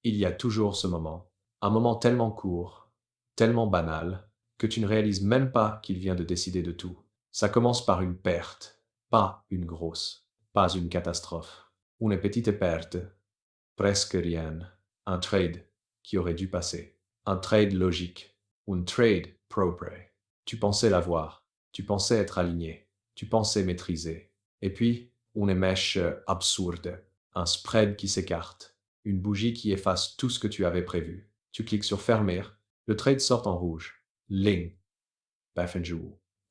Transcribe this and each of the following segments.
Il y a toujours ce moment. Un moment tellement court, tellement banal, que tu ne réalises même pas qu'il vient de décider de tout. Ça commence par une perte, pas une grosse, pas une catastrophe. Une petite perte, presque rien. Un trade qui aurait dû passer. Un trade logique. Un trade propre. Tu pensais l'avoir. Tu pensais être aligné. Tu pensais maîtriser. Et puis, une mèche absurde. Un spread qui s'écarte. Une bougie qui efface tout ce que tu avais prévu. Tu cliques sur fermer. Le trade sort en rouge. Ling. Baffenju.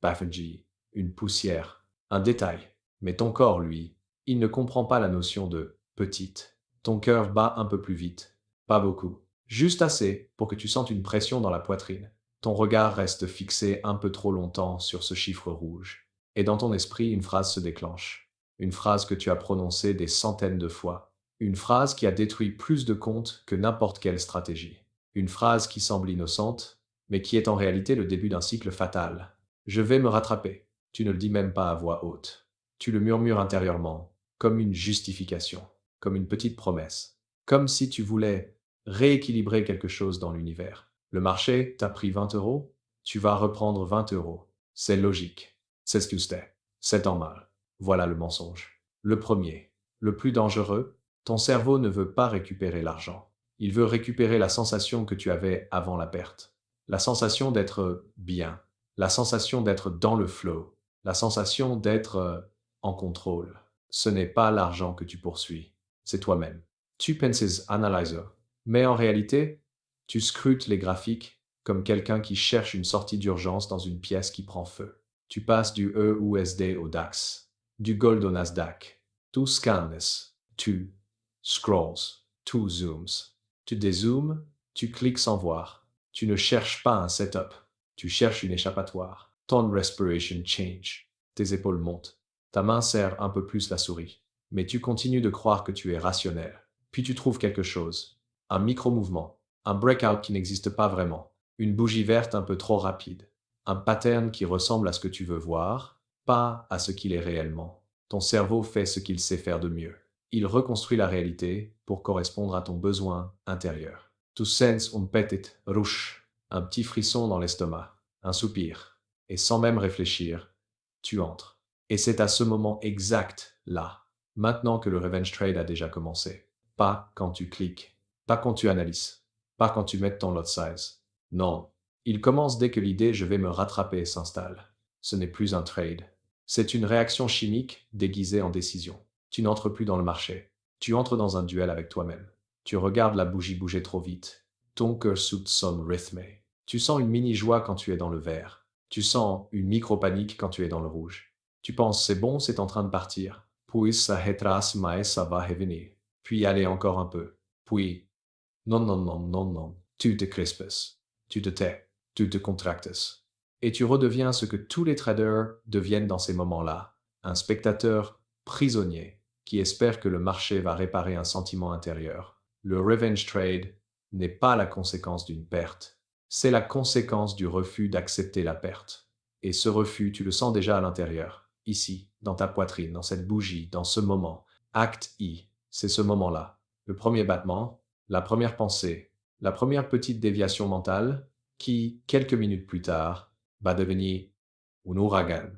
Baffenji. Une poussière. Un détail. Mais ton corps, lui, il ne comprend pas la notion de petite. Ton cœur bat un peu plus vite. Pas beaucoup. Juste assez pour que tu sentes une pression dans la poitrine. Ton regard reste fixé un peu trop longtemps sur ce chiffre rouge. Et dans ton esprit, une phrase se déclenche. Une phrase que tu as prononcée des centaines de fois. Une phrase qui a détruit plus de comptes que n'importe quelle stratégie. Une phrase qui semble innocente, mais qui est en réalité le début d'un cycle fatal. Je vais me rattraper. Tu ne le dis même pas à voix haute. Tu le murmures intérieurement, comme une justification, comme une petite promesse, comme si tu voulais rééquilibrer quelque chose dans l'univers. Le marché t'a pris 20 euros, tu vas reprendre 20 euros. C'est logique. C'est ce que c'est. C'est normal. Voilà le mensonge. Le premier, le plus dangereux, ton cerveau ne veut pas récupérer l'argent. Il veut récupérer la sensation que tu avais avant la perte. La sensation d'être bien. La sensation d'être dans le flow. La sensation d'être en contrôle. Ce n'est pas l'argent que tu poursuis, c'est toi-même. Tu penses analyzer, mais en réalité, tu scrutes les graphiques comme quelqu'un qui cherche une sortie d'urgence dans une pièce qui prend feu. Tu passes du EUSD au DAX, du Gold au Nasdaq. Tu scannes, tu scrolls, tu zooms. Tu dézoomes, tu cliques sans voir. Tu ne cherches pas un setup, tu cherches une échappatoire. Ton respiration change. Tes épaules montent. Ta main serre un peu plus la souris. Mais tu continues de croire que tu es rationnel. Puis tu trouves quelque chose. Un micro-mouvement. Un breakout qui n'existe pas vraiment. Une bougie verte un peu trop rapide. Un pattern qui ressemble à ce que tu veux voir, pas à ce qu'il est réellement. Ton cerveau fait ce qu'il sait faire de mieux. Il reconstruit la réalité pour correspondre à ton besoin intérieur. Tu sens un petit rush, un petit frisson dans l'estomac, un soupir. Et sans même réfléchir, tu entres. Et c'est à ce moment exact, là, maintenant que le revenge trade a déjà commencé. Pas quand tu cliques, pas quand tu analyses, pas quand tu mets ton lot size. Non, il commence dès que l'idée «je vais me rattraper» s'installe. Ce n'est plus un trade. C'est une réaction chimique déguisée en décision. Tu n'entres plus dans le marché. Tu entres dans un duel avec toi-même. Tu regardes la bougie bouger trop vite. Ton cœur saute son rythme. Tu sens une mini-joie quand tu es dans le vert. Tu sens une micro-panique quand tu es dans le rouge. Tu penses c'est bon, c'est en train de partir. Puis ça retrace, mais ça va revenir. Puis allez encore un peu. Puis, non, non, non, non, non. Tu te crispes. Tu te tais. Tu te contractes. Et tu redeviens ce que tous les traders deviennent dans ces moments-là. Un spectateur prisonnier qui espère que le marché va réparer un sentiment intérieur. Le revenge trade n'est pas la conséquence d'une perte. C'est la conséquence du refus d'accepter la perte. Et ce refus, tu le sens déjà à l'intérieur, ici, dans ta poitrine, dans cette bougie, dans ce moment. Acte I, c'est ce moment-là. Le premier battement, la première pensée, la première petite déviation mentale qui, quelques minutes plus tard, va devenir un ouragan.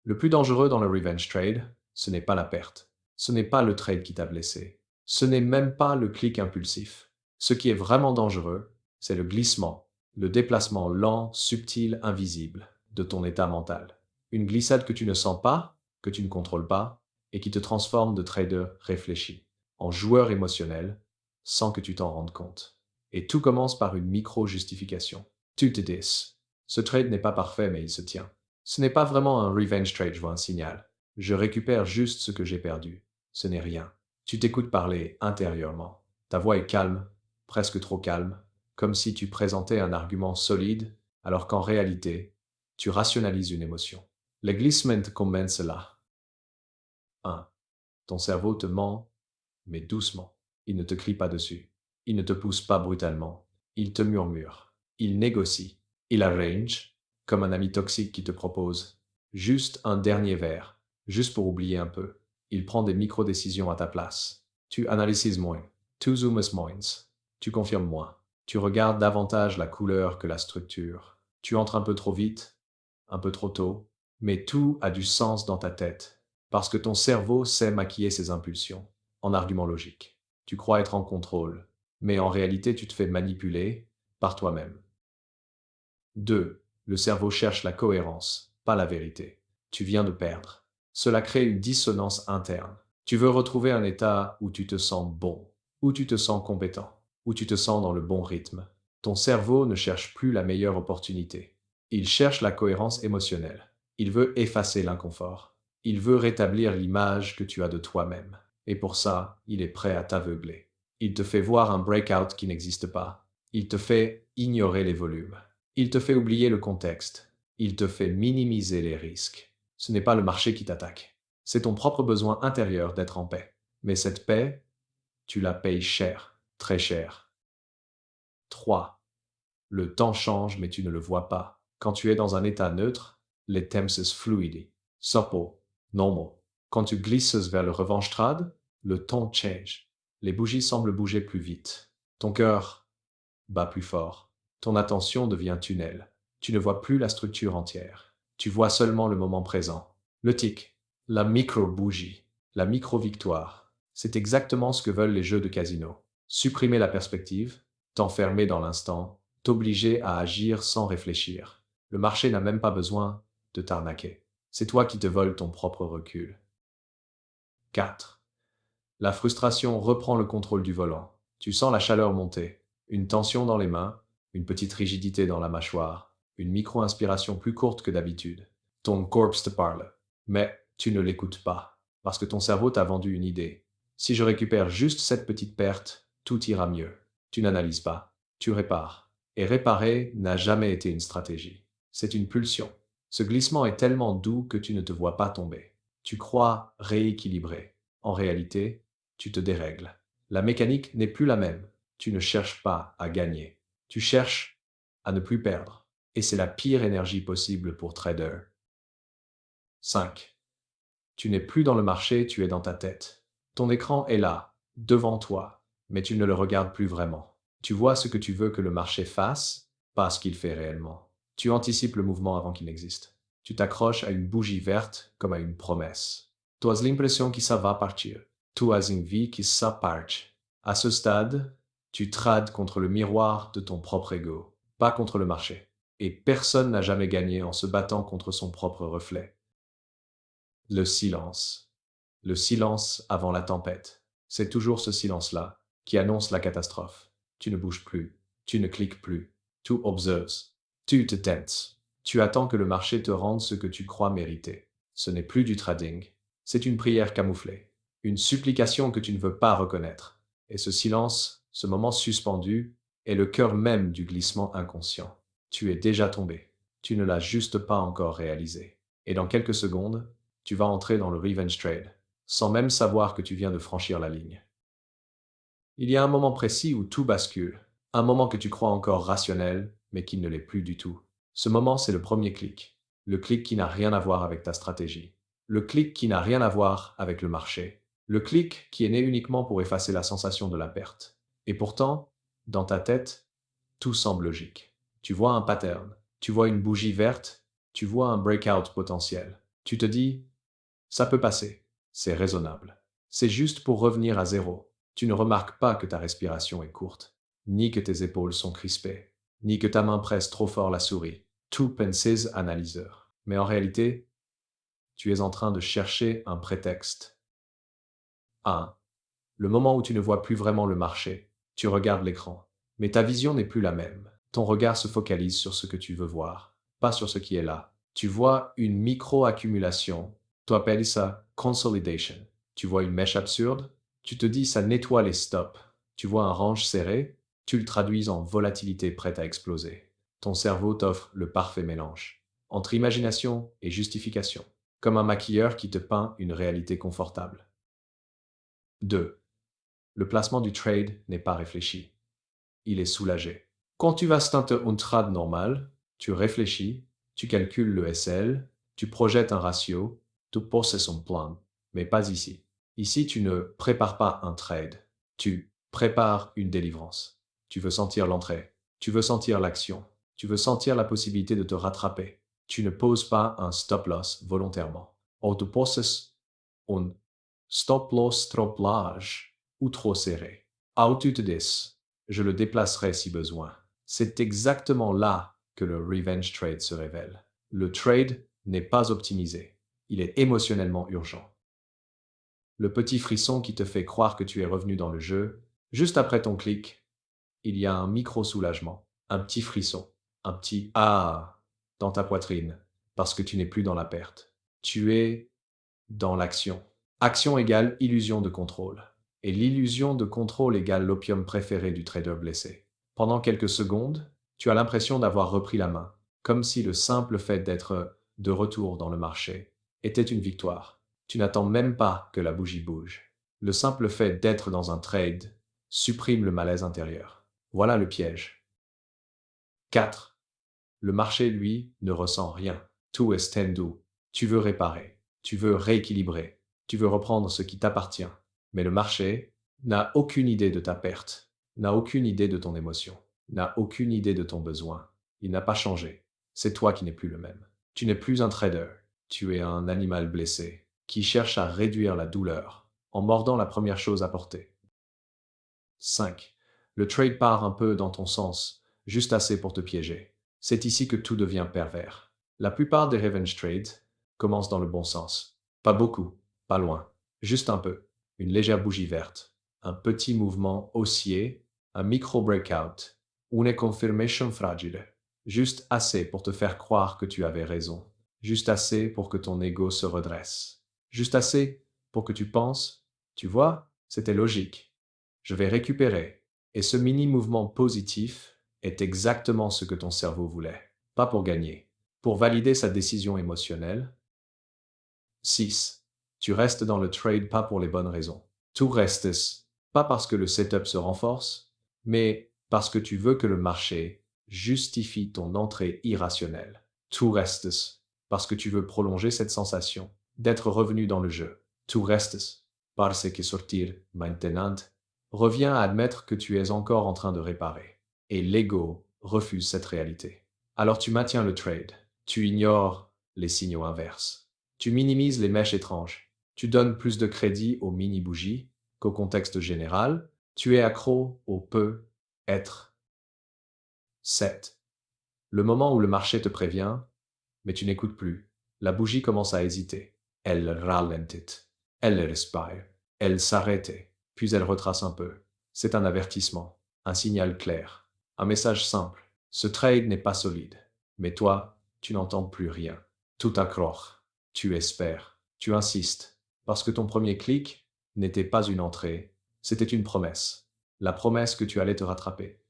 Le plus dangereux dans le revenge trade, ce n'est pas la perte. Ce n'est pas le trade qui t'a blessé. Ce n'est même pas le clic impulsif. Ce qui est vraiment dangereux, c'est le glissement, le déplacement lent, subtil, invisible de ton état mental. Une glissade que tu ne sens pas, que tu ne contrôles pas, et qui te transforme de trader réfléchi en joueur émotionnel sans que tu t'en rendes compte. Et tout commence par une micro-justification. Tu te dis, ce trade n'est pas parfait mais il se tient. Ce n'est pas vraiment un revenge trade, je vois un signal. Je récupère juste ce que j'ai perdu. Ce n'est rien. Tu t'écoutes parler intérieurement. Ta voix est calme, presque trop calme, comme si tu présentais un argument solide, alors qu'en réalité, tu rationalises une émotion. Le glissement commence là. 1. Ton cerveau te ment, mais doucement. Il ne te crie pas dessus. Il ne te pousse pas brutalement. Il te murmure. Il négocie. Il arrange, comme un ami toxique qui te propose juste un dernier verre, juste pour oublier un peu. Il prend des micro-décisions à ta place. Tu analyses moins. Tu zoomes moins. Tu confirmes moins. Tu regardes davantage la couleur que la structure. Tu entres un peu trop vite, un peu trop tôt, mais tout a du sens dans ta tête, parce que ton cerveau sait maquiller ses impulsions, en arguments logiques. Tu crois être en contrôle, mais en réalité tu te fais manipuler par toi-même. 2. Le cerveau cherche la cohérence, pas la vérité. Tu viens de perdre. Cela crée une dissonance interne. Tu veux retrouver un état où tu te sens bon, où tu te sens compétent, où tu te sens dans le bon rythme. Ton cerveau ne cherche plus la meilleure opportunité. Il cherche la cohérence émotionnelle. Il veut effacer l'inconfort. Il veut rétablir l'image que tu as de toi-même. Et pour ça, il est prêt à t'aveugler. Il te fait voir un breakout qui n'existe pas. Il te fait ignorer les volumes. Il te fait oublier le contexte. Il te fait minimiser les risques. Ce n'est pas le marché qui t'attaque. C'est ton propre besoin intérieur d'être en paix. Mais cette paix, tu la payes cher, très cher. 3. Le temps change mais tu ne le vois pas. Quand tu es dans un état neutre, les temps is fluidi, supple, normal. Quand tu glisses vers le revanchetrad, le temps change. Les bougies semblent bouger plus vite. Ton cœur bat plus fort. Ton attention devient tunnel. Tu ne vois plus la structure entière. Tu vois seulement le moment présent. Le tic, la micro-bougie, la micro-victoire. C'est exactement ce que veulent les jeux de casino. Supprimer la perspective, t'enfermer dans l'instant, t'obliger à agir sans réfléchir. Le marché n'a même pas besoin de t'arnaquer. C'est toi qui te voles ton propre recul. 4. La frustration reprend le contrôle du volant. Tu sens la chaleur monter, une tension dans les mains, une petite rigidité dans la mâchoire, une micro-inspiration plus courte que d'habitude. Ton corps te parle, mais tu ne l'écoutes pas, parce que ton cerveau t'a vendu une idée. Si je récupère juste cette petite perte, tout ira mieux. Tu n'analyses pas, tu répares. Et réparer n'a jamais été une stratégie. C'est une pulsion. Ce glissement est tellement doux que tu ne te vois pas tomber. Tu crois rééquilibrer. En réalité, tu te dérègles. La mécanique n'est plus la même. Tu ne cherches pas à gagner. Tu cherches à ne plus perdre. Et c'est la pire énergie possible pour trader. 5. Tu n'es plus dans le marché, tu es dans ta tête. Ton écran est là, devant toi, mais tu ne le regardes plus vraiment. Tu vois ce que tu veux que le marché fasse, pas ce qu'il fait réellement. Tu anticipes le mouvement avant qu'il n'existe. Tu t'accroches à une bougie verte comme à une promesse. Tu as l'impression que ça va partir. Tu as envie que ça parte. À ce stade, tu trades contre le miroir de ton propre ego, pas contre le marché. Et personne n'a jamais gagné en se battant contre son propre reflet. Le silence. Le silence avant la tempête. C'est toujours ce silence-là qui annonce la catastrophe. Tu ne bouges plus. Tu ne cliques plus. Tu observes. Tu te tenses. Tu attends que le marché te rende ce que tu crois mériter. Ce n'est plus du trading. C'est une prière camouflée. Une supplication que tu ne veux pas reconnaître. Et ce silence, ce moment suspendu, est le cœur même du glissement inconscient. Tu es déjà tombé. Tu ne l'as juste pas encore réalisé. Et dans quelques secondes, tu vas entrer dans le revenge trade, sans même savoir que tu viens de franchir la ligne. Il y a un moment précis où tout bascule, un moment que tu crois encore rationnel, mais qui ne l'est plus du tout. Ce moment, c'est le premier clic. Le clic qui n'a rien à voir avec ta stratégie. Le clic qui n'a rien à voir avec le marché. Le clic qui est né uniquement pour effacer la sensation de la perte. Et pourtant, dans ta tête, tout semble logique. Tu vois un pattern, tu vois une bougie verte, tu vois un breakout potentiel. Tu te dis, ça peut passer. C'est raisonnable. C'est juste pour revenir à zéro. Tu ne remarques pas que ta respiration est courte, ni que tes épaules sont crispées, ni que ta main presse trop fort la souris. Tout penses analyseur. Mais en réalité, tu es en train de chercher un prétexte. 1. Le moment où tu ne vois plus vraiment le marché. Tu regardes l'écran. Mais ta vision n'est plus la même. Ton regard se focalise sur ce que tu veux voir, pas sur ce qui est là. Tu vois une micro-accumulation. Tu appelles ça consolidation. Tu vois une mèche absurde. Tu te dis ça nettoie les stops. Tu vois un range serré. Tu le traduis en volatilité prête à exploser. Ton cerveau t'offre le parfait mélange entre imagination et justification, comme un maquilleur qui te peint une réalité confortable. 2. Le placement du trade n'est pas réfléchi. Il est soulagé. Quand tu vas starter un trade normal, tu réfléchis, tu calcules le SL, tu projettes un ratio, tu poses un plan. Mais pas ici. Ici, tu ne prépares pas un trade. Tu Prépare une délivrance. Tu veux sentir l'entrée. Tu veux sentir l'action. Tu veux sentir la possibilité de te rattraper. Tu ne poses pas un stop-loss volontairement. Ou tu poses un stop-loss trop large ou trop serré. Ou tu te dis, je le déplacerai si besoin. C'est exactement là que le revenge trade se révèle. Le trade n'est pas optimisé. Il est émotionnellement urgent. Le petit frisson qui te fait croire que tu es revenu dans le jeu, juste après ton clic, il y a un micro-soulagement, un petit frisson, un petit «ah» dans ta poitrine, parce que tu n'es plus dans la perte. Tu es dans l'action. Action égale illusion de contrôle. Et l'illusion de contrôle égale l'opium préféré du trader blessé. Pendant quelques secondes, tu as l'impression d'avoir repris la main, comme si le simple fait d'être de retour dans le marché était une victoire. Tu n'attends même pas que la bougie bouge. Le simple fait d'être dans un trade supprime le malaise intérieur. Voilà le piège. 4. Le marché, lui, ne ressent rien. Tout est tendu. Tu veux réparer. Tu veux rééquilibrer. Tu veux reprendre ce qui t'appartient. Mais le marché n'a aucune idée de ta perte, n'a aucune idée de ton émotion, n'a aucune idée de ton besoin. Il n'a pas changé. C'est toi qui n'es plus le même. Tu n'es plus un trader. Tu es un animal blessé qui cherche à réduire la douleur en mordant la première chose à portée. 5. Le trade part un peu dans ton sens, juste assez pour te piéger. C'est ici que tout devient pervers. La plupart des revenge trades commencent dans le bon sens. Pas beaucoup, pas loin, juste un peu. Une légère bougie verte, un petit mouvement haussier, un micro-breakout, une confirmation fragile. Juste assez pour te faire croire que tu avais raison. Juste assez pour que ton ego se redresse. Juste assez pour que tu penses, tu vois, c'était logique. Je vais récupérer. Et ce mini-mouvement positif est exactement ce que ton cerveau voulait. Pas pour gagner, pour valider sa décision émotionnelle. 6. Tu restes dans le trade pas pour les bonnes raisons. Tu restes pas parce que le setup se renforce, mais parce que tu veux que le marché justifie ton entrée irrationnelle. Tu restes parce que tu veux prolonger cette sensation d'être revenu dans le jeu. Tu restes parce que sortir maintenant revient à admettre que tu es encore en train de réparer. Et l'ego refuse cette réalité. Alors tu maintiens le trade. Tu ignores les signaux inverses. Tu minimises les mèches étranges. Tu donnes plus de crédit aux mini-bougies qu'au contexte général. Tu es accro au peut-être. 7. Le moment où le marché te prévient, mais tu n'écoutes plus. La bougie commence à hésiter. Elle ralentit. Elle respire. Elle s'arrête. Puis elle retrace un peu. C'est un avertissement. Un signal clair. Un message simple. Ce trade n'est pas solide. Mais toi, tu n'entends plus rien. Tout accroche. Tu espères. Tu insistes. Parce que ton premier clic n'était pas une entrée. C'était une promesse. La promesse que tu allais te rattraper.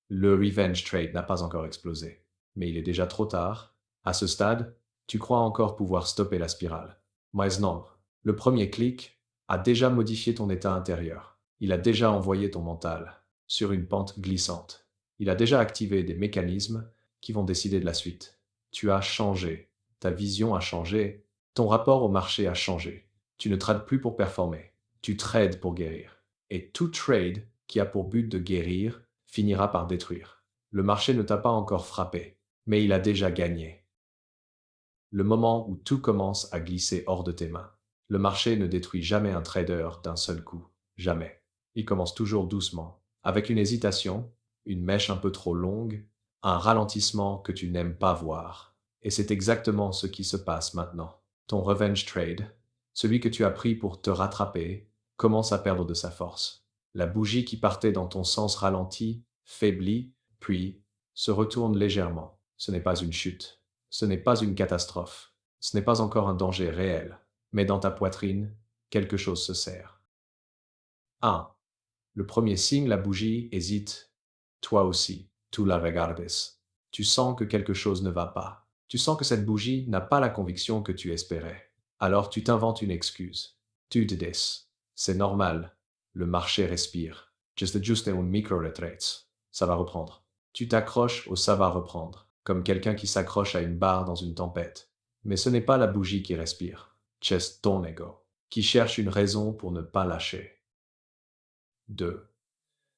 Le revenge trade n'a pas encore explosé. Mais il est déjà trop tard. À ce stade, tu crois encore pouvoir stopper la spirale. Mais non. Le premier clic a déjà modifié ton état intérieur. Il a déjà envoyé ton mental sur une pente glissante. Il a déjà activé des mécanismes qui vont décider de la suite. Tu as changé. Ta vision a changé. Ton rapport au marché a changé. Tu ne trades plus pour performer. Tu trades pour guérir. Et tout trade qui a pour but de guérir finira par détruire. Le marché ne t'a pas encore frappé, mais il a déjà gagné. Le moment où tout commence à glisser hors de tes mains. Le marché ne détruit jamais un trader d'un seul coup. Jamais. Il commence toujours doucement, avec une hésitation, une mèche un peu trop longue, un ralentissement que tu n'aimes pas voir. Et c'est exactement ce qui se passe maintenant. Ton revenge trade, celui que tu as pris pour te rattraper, commence à perdre de sa force. La bougie qui partait dans ton sens ralentit, faiblit, puis se retourne légèrement. Ce n'est pas une chute. Ce n'est pas une catastrophe. Ce n'est pas encore un danger réel. Mais dans ta poitrine, quelque chose se serre. 1. Le premier signe, la bougie hésite. Toi aussi, tu la regardes. Tu sens que quelque chose ne va pas. Tu sens que cette bougie n'a pas la conviction que tu espérais. Alors tu t'inventes une excuse. Tu te dis, c'est normal. Le marché respire. Juste un micro-retraite. Ça va reprendre. Tu t'accroches au ça va reprendre, comme quelqu'un qui s'accroche à une barre dans une tempête. Mais ce n'est pas la bougie qui respire. C'est ton ego, qui cherche une raison pour ne pas lâcher. 2.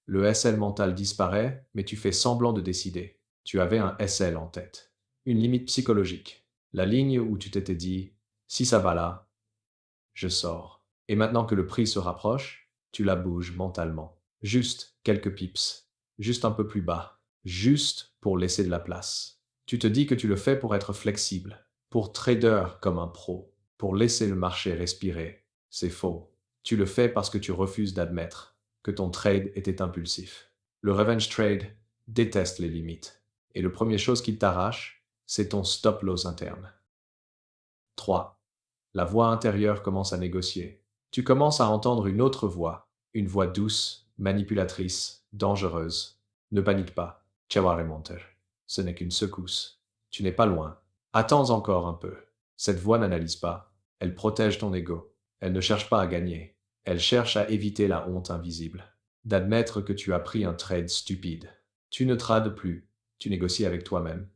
Le SL mental disparaît, mais tu fais semblant de décider. Tu avais un SL en tête. Une limite psychologique. La ligne où tu t'étais dit, si ça va là, je sors. Et maintenant que le prix se rapproche, tu la bouges mentalement. Juste quelques pips. Juste un peu plus bas. Juste pour laisser de la place. Tu te dis que tu le fais pour être flexible. Pour trader comme un pro. Pour laisser le marché respirer. C'est faux. Tu le fais parce que tu refuses d'admettre que ton trade était impulsif. Le revenge trade déteste les limites. Et la première chose qu'il t'arrache, c'est ton stop loss interne. 3. La voix intérieure commence à négocier. Tu commences à entendre une voix douce, manipulatrice, dangereuse. Ne panique pas, Chewaremonter. Ce n'est qu'une secousse. Tu n'es pas loin. Attends encore un peu. Cette voix n'analyse pas. Elle protège ton ego. Elle ne cherche pas à gagner. Elle cherche à éviter la honte invisible. D'admettre que tu as pris un trade stupide. Tu ne trades plus. Tu négocies avec toi-même.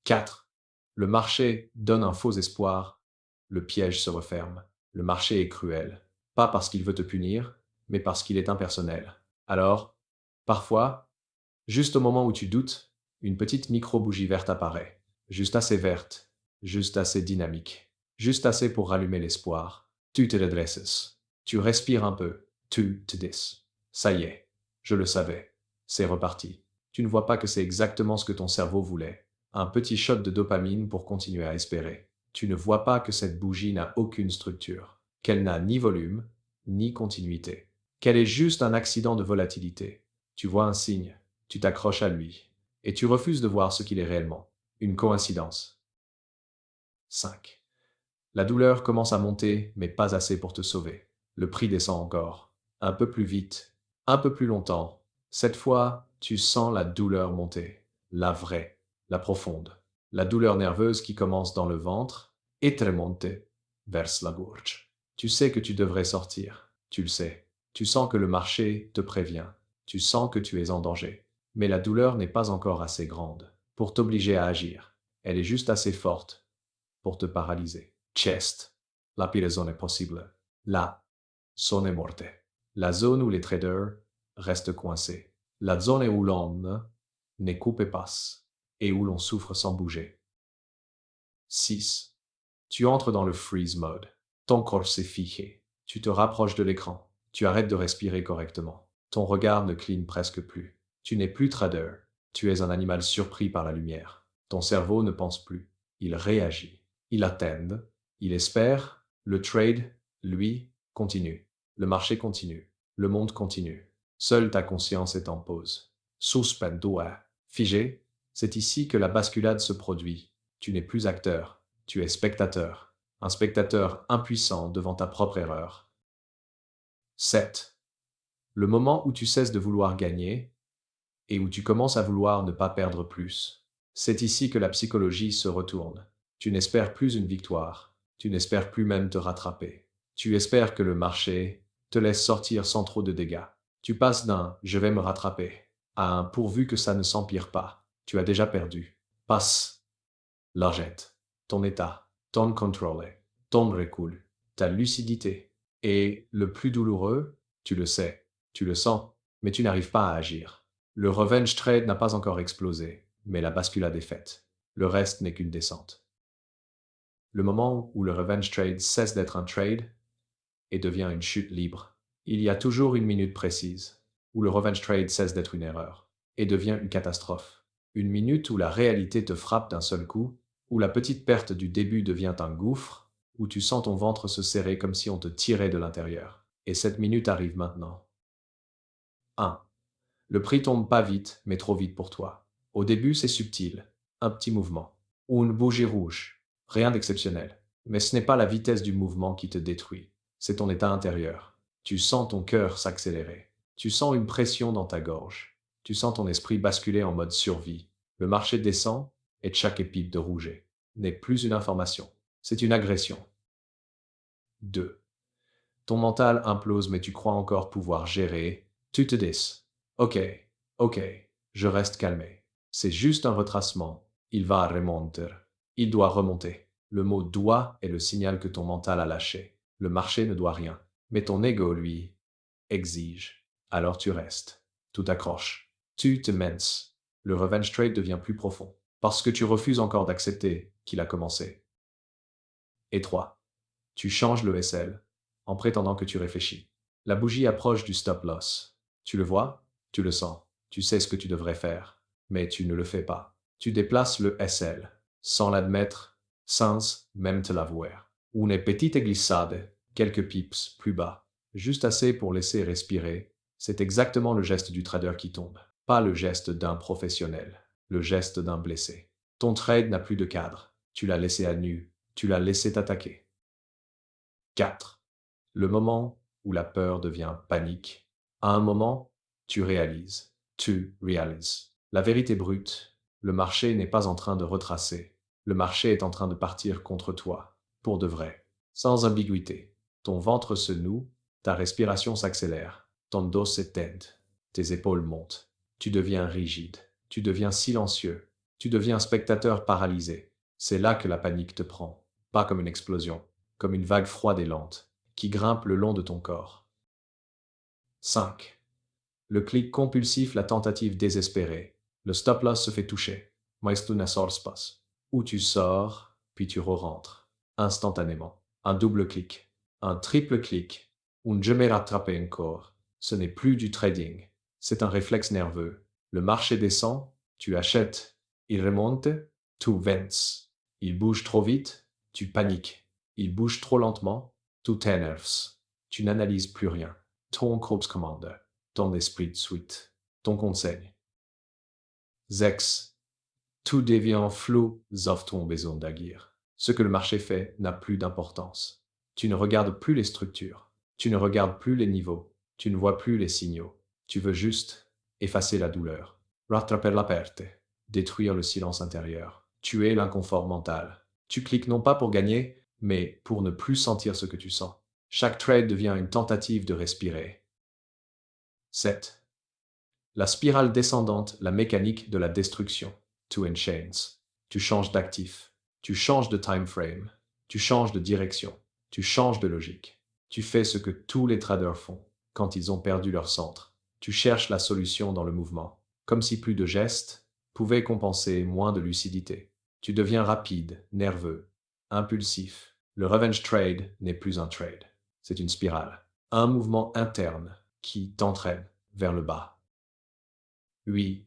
4. Le marché donne un faux espoir. Le piège se referme. Le marché est cruel. Pas parce qu'il veut te punir, mais parce qu'il est impersonnel. Alors, parfois, juste au moment où tu doutes, une petite micro-bougie verte apparaît. Juste assez verte, juste assez dynamique, juste assez pour rallumer l'espoir. Tu te redresses. Tu respires un peu. Tu te dis. Ça y est, je le savais. C'est reparti. Tu ne vois pas que c'est exactement ce que ton cerveau voulait. Un petit shot de dopamine pour continuer à espérer. Tu ne vois pas que cette bougie n'a aucune structure, qu'elle n'a ni volume, ni continuité, qu'elle est juste un accident de volatilité. Tu vois un signe, tu t'accroches à lui, et tu refuses de voir ce qu'il est réellement. Une coïncidence. 5. La douleur commence à monter, mais pas assez pour te sauver. Le prix descend encore. Un peu plus vite, un peu plus longtemps. Cette fois, tu sens la douleur monter. La vraie, la profonde. La douleur nerveuse qui commence dans le ventre et remonte vers la gorge. Tu sais que tu devrais sortir. Tu le sais. Tu sens que le marché te prévient. Tu sens que tu es en danger. Mais la douleur n'est pas encore assez grande pour t'obliger à agir. Elle est juste assez forte pour te paralyser. Chest. La pire zone est possible. La zone est morte. La zone où les traders restent coincés. La zone où l'on ne coupe pas et où l'on souffre sans bouger. 6. Tu entres dans le freeze mode. Ton corps s'est figé. Tu te rapproches de l'écran. Tu arrêtes de respirer correctement. Ton regard ne cligne presque plus. Tu n'es plus trader. Tu es un animal surpris par la lumière. Ton cerveau ne pense plus. Il réagit. Il attend. Il espère. Le trade, lui, continue. Le marché continue. Le monde continue. Seule ta conscience est en pause. Suspendua. Figé. C'est ici que la basculade se produit. Tu n'es plus acteur. Tu es spectateur. Un spectateur impuissant devant ta propre erreur. 7. Le moment où tu cesses de vouloir gagner et où tu commences à vouloir ne pas perdre plus. C'est ici que la psychologie se retourne. Tu n'espères plus une victoire. Tu n'espères plus même te rattraper. Tu espères que le marché te laisse sortir sans trop de dégâts. Tu passes d'un « je vais me rattraper » à un « pourvu que ça ne s'empire pas ». Tu as déjà perdu. Passe l'argent, ton état, ton contrôle, ton recul, ta lucidité. Et le plus douloureux, tu le sais, tu le sens, mais tu n'arrives pas à agir. Le revenge trade n'a pas encore explosé, mais la basculade est faite. Le reste n'est qu'une descente. Le moment où le revenge trade cesse d'être un trade et devient une chute libre, il y a toujours une minute précise où le revenge trade cesse d'être une erreur et devient une catastrophe. Une minute où la réalité te frappe d'un seul coup, où la petite perte du début devient un gouffre, où tu sens ton ventre se serrer comme si on te tirait de l'intérieur. Et cette minute arrive maintenant. 1. Le prix tombe pas vite, mais trop vite pour toi. Au début, c'est subtil. Un petit mouvement. Ou une bougie rouge. Rien d'exceptionnel. Mais ce n'est pas la vitesse du mouvement qui te détruit. C'est ton état intérieur. Tu sens ton cœur s'accélérer. Tu sens une pression dans ta gorge. Tu sens ton esprit basculer en mode survie. Le marché descend et chaque épique de rouget n'est plus une information. C'est une agression. 2. Ton mental implose mais tu crois encore pouvoir gérer. Tu te dis. Ok, ok, je reste calmé. C'est juste un retracement. Il va remonter. Il doit remonter. Le mot doit est le signal que ton mental a lâché. Le marché ne doit rien. Mais ton ego, lui, exige. Alors tu restes. Tout accroche. Tu te minces. Le revenge trade devient plus profond. Parce que tu refuses encore d'accepter qu'il a commencé. Et 3. Tu changes le SL, en prétendant que tu réfléchis. La bougie approche du stop loss. Tu le vois, tu le sens, tu sais ce que tu devrais faire, mais tu ne le fais pas. Tu déplaces le SL, sans l'admettre, sans même te l'avouer. Une petite glissade, quelques pips plus bas, juste assez pour laisser respirer, c'est exactement le geste du trader qui tombe, pas le geste d'un professionnel, le geste d'un blessé. Ton trade n'a plus de cadre, tu l'as laissé à nu, tu l'as laissé t'attaquer. 4. Le moment où la peur devient panique. À un moment, tu réalises. La vérité brute. Le marché n'est pas en train de retracer. Le marché est en train de partir contre toi. Pour de vrai. Sans ambiguïté. Ton ventre se noue, ta respiration s'accélère, ton dos s'étend, tes épaules montent. Tu deviens rigide. Tu deviens silencieux. Tu deviens un spectateur paralysé. C'est là que la panique te prend. Pas comme une explosion, comme une vague froide et lente, qui grimpe le long de ton corps. 5. Le clic compulsif, la tentative désespérée. Le stop-loss se fait toucher. Mais tu ne sors pas. Ou tu sors, puis tu re-rentres. Instantanément. Un double clic. Un triple clic. Un je me rattrape encore. Ce n'est plus du trading. C'est un réflexe nerveux. Le marché descend, tu achètes. Il remonte, tu vends. Il bouge trop vite, tu paniques. Il bouge trop lentement, tu t'énerves. Tu n'analyses plus rien. Ton corps commande. Ton esprit de suite. Ton conseil. 6. Tout devient flou, sauf ton besoin d'agir. Ce que le marché fait n'a plus d'importance. Tu ne regardes plus les structures. Tu ne regardes plus les niveaux. Tu ne vois plus les signaux. Tu veux juste effacer la douleur. Rattraper la perte. Détruire le silence intérieur. Tuer l'inconfort mental. Tu cliques non pas pour gagner, mais pour ne plus sentir ce que tu sens. Chaque trade devient une tentative de respirer. 7. La spirale descendante, la mécanique de la destruction. Tu enchains. Tu changes d'actif. Tu changes de time frame. Tu changes de direction. Tu changes de logique. Tu fais ce que tous les traders font quand ils ont perdu leur centre. Tu cherches la solution dans le mouvement, comme si plus de gestes pouvaient compenser moins de lucidité. Tu deviens rapide, nerveux, impulsif. Le revenge trade n'est plus un trade. C'est une spirale. Un mouvement interne qui t'entraîne vers le bas. Oui,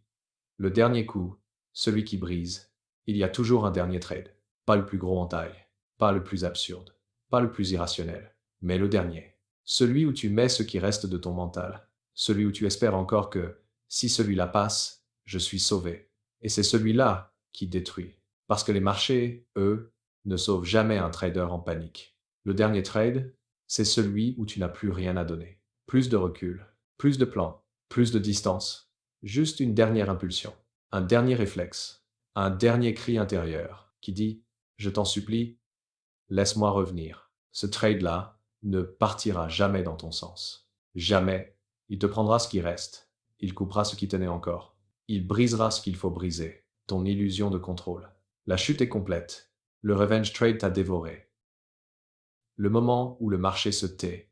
le dernier coup, celui qui brise. Il y a toujours un dernier trade. Pas le plus gros en taille, pas le plus absurde, pas le plus irrationnel, mais le dernier. Celui où tu mets ce qui reste de ton mental. Celui où tu espères encore que, si celui-là passe, je suis sauvé. Et c'est celui-là qui détruit. Parce que les marchés, eux, ne sauvent jamais un trader en panique. Le dernier trade, c'est celui où tu n'as plus rien à donner. Plus de recul, plus de plan, plus de distance. Juste une dernière impulsion, un dernier réflexe, un dernier cri intérieur qui dit « Je t'en supplie, laisse-moi revenir ». Ce trade-là ne partira jamais dans ton sens. Jamais. Il te prendra ce qui reste. Il coupera ce qui tenait encore. Il brisera ce qu'il faut briser. Ton illusion de contrôle. La chute est complète. Le revenge trade t'a dévoré. Le moment où le marché se tait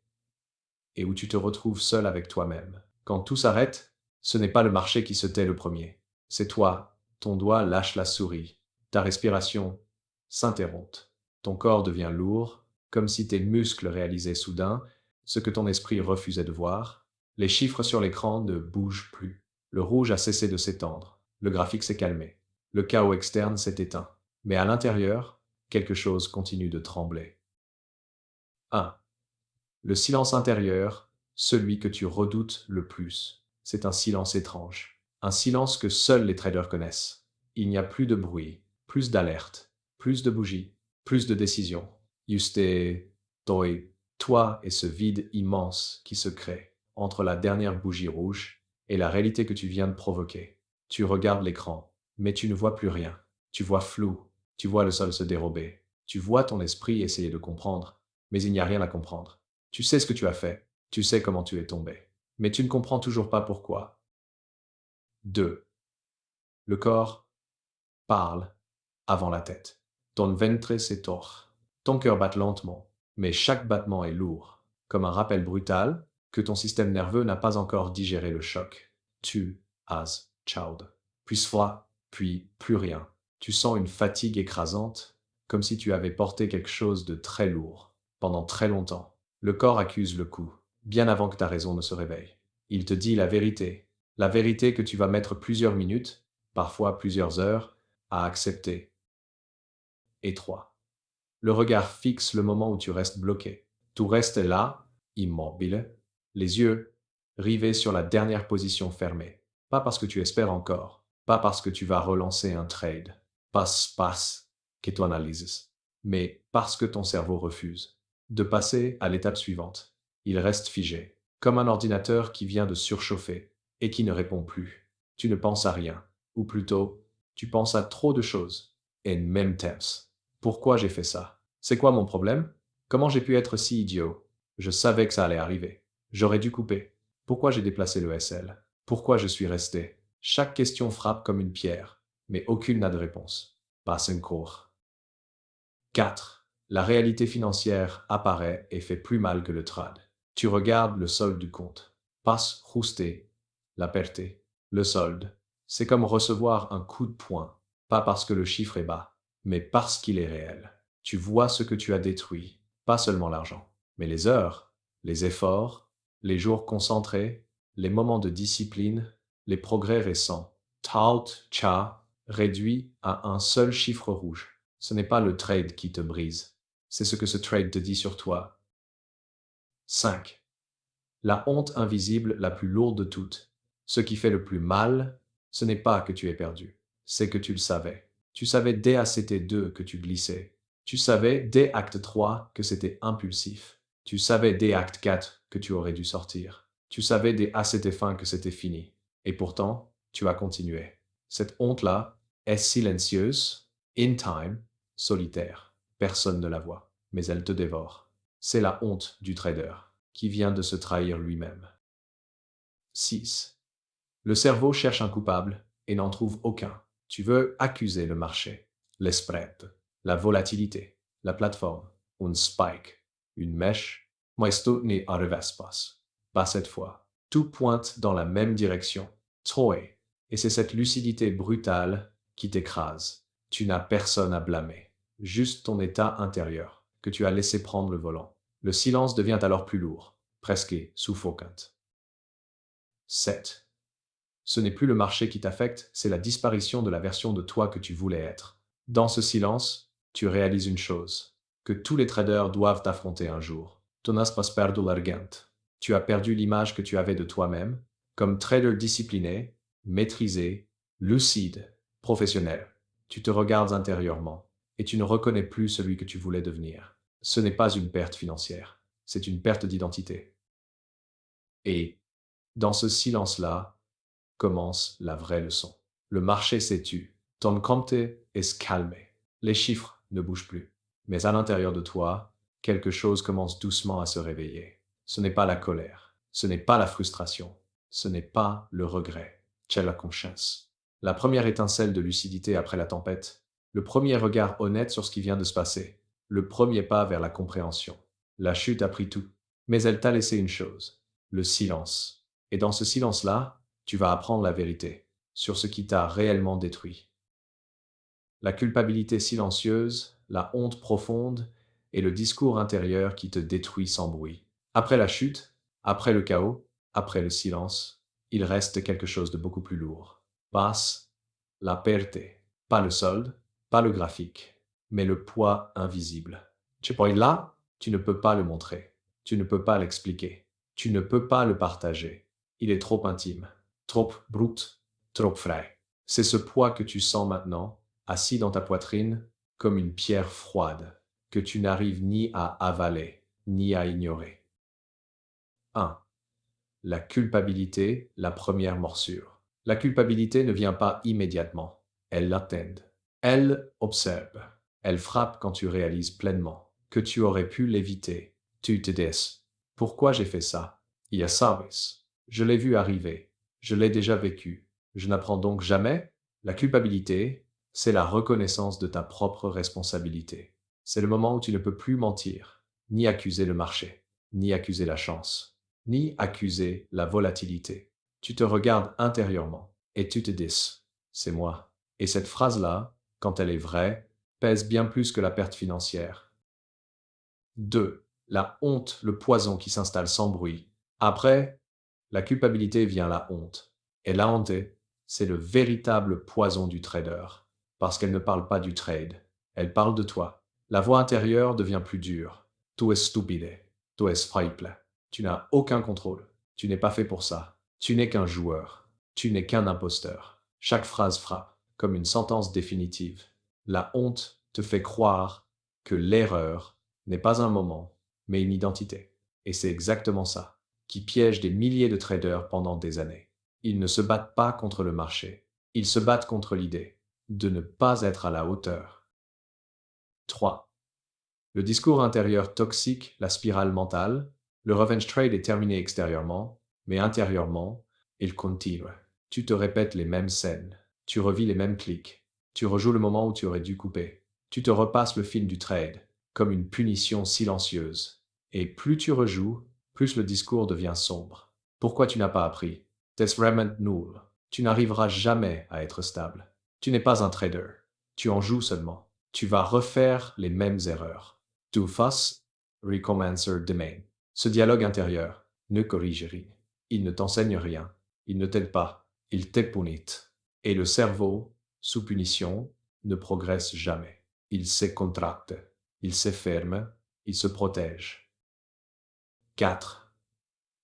et où tu te retrouves seul avec toi-même. Quand tout s'arrête, ce n'est pas le marché qui se tait le premier. C'est toi. Ton doigt lâche la souris. Ta respiration s'interrompt. Ton corps devient lourd, comme si tes muscles réalisaient soudain ce que ton esprit refusait de voir. Les chiffres sur l'écran ne bougent plus. Le rouge a cessé de s'étendre. Le graphique s'est calmé. Le chaos externe s'est éteint. Mais à l'intérieur, quelque chose continue de trembler. 1. Le silence intérieur, celui que tu redoutes le plus, c'est un silence étrange. Un silence que seuls les traders connaissent. Il n'y a plus de bruit, plus d'alerte, plus de bougies, plus de décisions. Juste toi et ce vide immense qui se crée entre la dernière bougie rouge et la réalité que tu viens de provoquer. Tu regardes l'écran, mais tu ne vois plus rien. Tu vois flou, tu vois le sol se dérober. Tu vois ton esprit essayer de comprendre, mais il n'y a rien à comprendre. Tu sais ce que tu as fait, tu sais comment tu es tombé, mais tu ne comprends toujours pas pourquoi. 2. Le corps parle avant la tête. Ton ventre s'étore. Ton cœur bat lentement, mais chaque battement est lourd, comme un rappel brutal que ton système nerveux n'a pas encore digéré le choc. Tu as child. Puis froid, puis plus rien. Tu sens une fatigue écrasante, comme si tu avais porté quelque chose de très lourd, pendant très longtemps. Le corps accuse le coup, bien avant que ta raison ne se réveille. Il te dit la vérité que tu vas mettre plusieurs minutes, parfois plusieurs heures, à accepter. Et 3. Le regard fixe le moment où tu restes bloqué. Tu restes là, immobile, les yeux rivés sur la dernière position fermée. Pas parce que tu espères encore, pas parce que tu vas relancer un trade, passe que tu analyses, mais parce que ton cerveau refuse de passer à l'étape suivante. Il reste figé, comme un ordinateur qui vient de surchauffer et qui ne répond plus. Tu ne penses à rien, ou plutôt, tu penses à trop de choses, en même temps. Pourquoi j'ai fait ça? C'est quoi mon problème? Comment j'ai pu être si idiot? Je savais que ça allait arriver. J'aurais dû couper. Pourquoi j'ai déplacé le SL? Pourquoi je suis resté? Chaque question frappe comme une pierre, mais aucune n'a de réponse. Passe un cours. 4. La réalité financière apparaît et fait plus mal que le trad. Tu regardes le solde du compte. Passe, rousté, la perte. Le solde, c'est comme recevoir un coup de poing, pas parce que le chiffre est bas, mais parce qu'il est réel. Tu vois ce que tu as détruit, pas seulement l'argent, mais les heures, les efforts, les jours concentrés, les moments de discipline, les progrès récents. Tout ça réduit à un seul chiffre rouge. Ce n'est pas le trade qui te brise, c'est ce que ce trade te dit sur toi. 5. La honte invisible la plus lourde de toutes. Ce qui fait le plus mal, ce n'est pas que tu aies perdu, c'est que tu le savais. Tu savais dès ACT2 que tu glissais. Tu savais dès acte 3 que c'était impulsif. Tu savais dès acte 4 que tu aurais dû sortir. Tu savais dès ACT fin que c'était fini. Et pourtant, tu as continué. Cette honte-là est silencieuse, in time, solitaire. Personne ne la voit, mais elle te dévore. C'est la honte du trader qui vient de se trahir lui-même. 6. Le cerveau cherche un coupable et n'en trouve aucun. Tu veux accuser le marché, les spreads, la volatilité, la plateforme, un spike, une mèche, mais tout n'est en revers pas cette fois. Tout pointe dans la même direction, toi. Et c'est cette lucidité brutale qui t'écrase. Tu n'as personne à blâmer, juste ton état intérieur, que tu as laissé prendre le volant. Le silence devient alors plus lourd, presque suffocant. 7. Ce n'est plus le marché qui t'affecte, c'est la disparition de la version de toi que tu voulais être. Dans ce silence, tu réalises une chose, que tous les traders doivent affronter un jour. Tu n'as pas perdu l'argent. Tu as perdu l'image que tu avais de toi-même, comme trader discipliné, maîtrisé, lucide, professionnel. Tu te regardes intérieurement, et tu ne reconnais plus celui que tu voulais devenir. Ce n'est pas une perte financière, c'est une perte d'identité. Et, dans ce silence-là, commence la vraie leçon. Le marché s'est tu. Ton compte est calmé. Les chiffres ne bougent plus. Mais à l'intérieur de toi, quelque chose commence doucement à se réveiller. Ce n'est pas la colère. Ce n'est pas la frustration. Ce n'est pas le regret. C'est la conscience. La première étincelle de lucidité après la tempête. Le premier regard honnête sur ce qui vient de se passer. Le premier pas vers la compréhension. La chute a pris tout. Mais elle t'a laissé une chose. Le silence. Et dans ce silence-là, tu vas apprendre la vérité sur ce qui t'a réellement détruit. La culpabilité silencieuse, la honte profonde et le discours intérieur qui te détruit sans bruit. Après la chute, après le chaos, après le silence, il reste quelque chose de beaucoup plus lourd. Passe la perte, pas le solde, pas le graphique, mais le poids invisible. Ce point-là, tu ne peux pas le montrer, tu ne peux pas l'expliquer, tu ne peux pas le partager. Il est trop intime, trop brut, trop frais. C'est ce poids que tu sens maintenant, assis dans ta poitrine, comme une pierre froide, que tu n'arrives ni à avaler, ni à ignorer. 1. La culpabilité, la première morsure. La culpabilité ne vient pas immédiatement, elle l'attend. Elle observe, elle frappe quand tu réalises pleinement que tu aurais pu l'éviter. Tu te dis, pourquoi j'ai fait ça? Il y a service. Je l'ai vu arriver, je l'ai déjà vécu. Je n'apprends donc jamais? La culpabilité, c'est la reconnaissance de ta propre responsabilité. C'est le moment où tu ne peux plus mentir, ni accuser le marché, ni accuser la chance, ni accuser la volatilité. Tu te regardes intérieurement et tu te dis, c'est moi. Et cette phrase-là, quand elle est vraie, pèse bien plus que la perte financière. 2. La honte, le poison qui s'installe sans bruit. Après, la culpabilité vient la honte. Et la honte, c'est le véritable poison du trader. Parce qu'elle ne parle pas du trade. Elle parle de toi. La voix intérieure devient plus dure. Tu es stupide. Tu es faible. Tu n'as aucun contrôle. Tu n'es pas fait pour ça. Tu n'es qu'un joueur. Tu n'es qu'un imposteur. Chaque phrase frappe, comme une sentence définitive. La honte te fait croire que l'erreur n'est pas un moment, mais une identité. Et c'est exactement ça, qui piège des milliers de traders pendant des années. Ils ne se battent pas contre le marché. Ils se battent contre l'idée de ne pas être à la hauteur. 3. Le discours intérieur toxique, la spirale mentale. Le revenge trade est terminé extérieurement, mais intérieurement, il continue. Tu te répètes les mêmes scènes. Tu revis les mêmes clics. Tu rejoues le moment où tu aurais dû couper. Tu te repasses le film du trade, comme une punition silencieuse. Et plus tu rejoues, plus le discours devient sombre. Pourquoi tu n'as pas appris? Tes vraiment nul. Tu n'arriveras jamais à être stable. Tu n'es pas un trader. Tu en joues seulement. Tu vas refaire les mêmes erreurs. Tu fasses recommencer demain. Ce dialogue intérieur ne corrige rien. Il ne t'enseigne rien. Il ne t'aide pas. Il t'épunite. Et le cerveau, sous punition, ne progresse jamais. Il se contracte. Il se ferme. Il se protège. 4.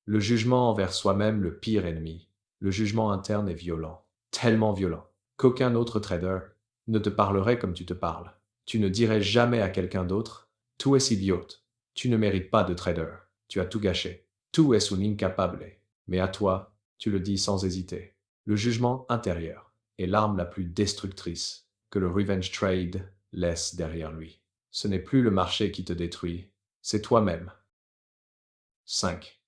Le jugement envers soi-même, le pire ennemi. Le jugement interne est violent. Tellement violent qu'aucun autre trader ne te parlerait comme tu te parles. Tu ne dirais jamais à quelqu'un d'autre « Tu es idiote. Tu ne mérites pas de trader. Tu as tout gâché. Tu es un incapable. » Mais à toi, tu le dis sans hésiter. Le jugement intérieur est l'arme la plus destructrice que le revenge trade laisse derrière lui. Ce n'est plus le marché qui te détruit, c'est toi-même. 5.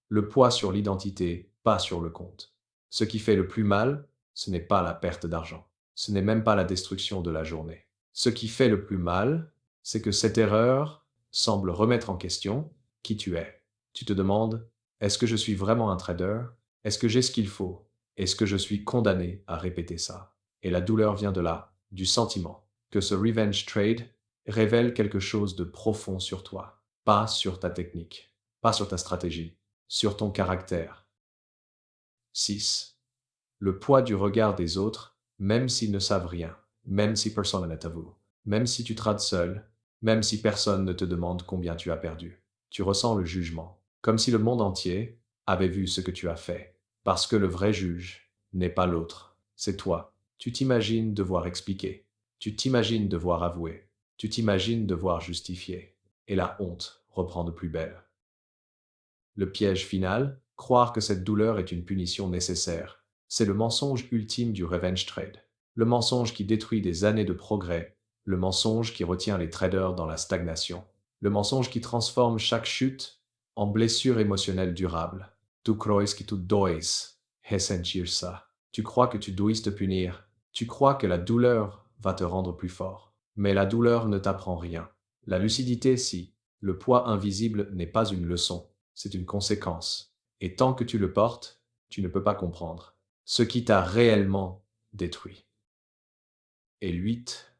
Le poids sur l'identité, pas sur le compte. Ce qui fait le plus mal, ce n'est pas la perte d'argent. Ce n'est même pas la destruction de la journée. Ce qui fait le plus mal, c'est que cette erreur semble remettre en question qui tu es. Tu te demandes, est-ce que je suis vraiment un trader? Est-ce que j'ai ce qu'il faut? Est-ce que je suis condamné à répéter ça? Et la douleur vient de là, du sentiment que ce revenge trade révèle quelque chose de profond sur toi, pas sur ta technique, pas sur ta stratégie, sur ton caractère. 6. Le poids du regard des autres, même s'ils ne savent rien, même si personne n'est à vous, même si tu trades seul, même si personne ne te demande combien tu as perdu. Tu ressens le jugement, comme si le monde entier avait vu ce que tu as fait, parce que le vrai juge n'est pas l'autre, c'est toi. Tu t'imagines devoir expliquer, tu t'imagines devoir avouer, tu t'imagines devoir justifier, et la honte reprend de plus belle. Le piège final, croire que cette douleur est une punition nécessaire, c'est le mensonge ultime du revenge trade. Le mensonge qui détruit des années de progrès, le mensonge qui retient les traders dans la stagnation, le mensonge qui transforme chaque chute en blessure émotionnelle durable. Tu crois que tu dois ressentir ça. Tu crois que tu dois te punir. Tu crois que la douleur va te rendre plus fort. Mais la douleur ne t'apprend rien. La lucidité, si. Le poids invisible n'est pas une leçon, c'est une conséquence. Et tant que tu le portes, tu ne peux pas comprendre ce qui t'a réellement détruit. Et 8.